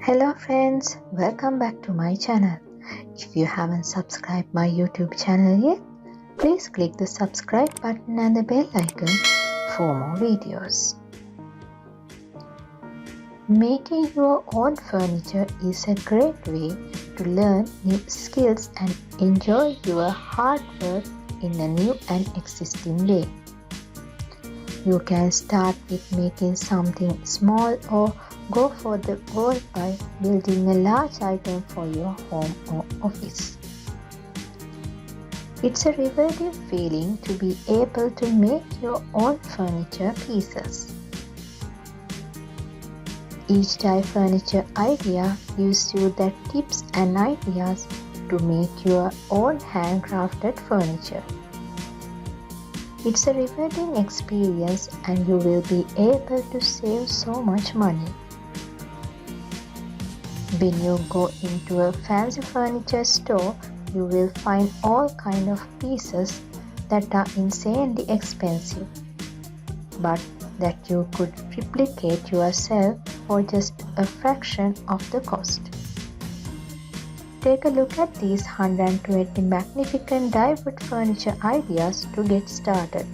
Hello friends, welcome back to my channel. If you haven't subscribed my YouTube channel yet, please click the subscribe button and the bell icon for more videos. Making your own furniture is a great way to learn new skills and enjoy your hard work in a new and existing way. You can start with making something small or go for the goal by building a large item for your home or office. It's a rewarding feeling to be able to make your own furniture pieces. Each type furniture idea gives you the tips and ideas to make your own handcrafted furniture. It's a rewarding experience and you will be able to save so much money. When you go into a fancy furniture store, you will find all kinds of pieces that are insanely expensive, but that you could replicate yourself for just a fraction of the cost. Take a look at these 120 magnificent dyewood furniture ideas to get started.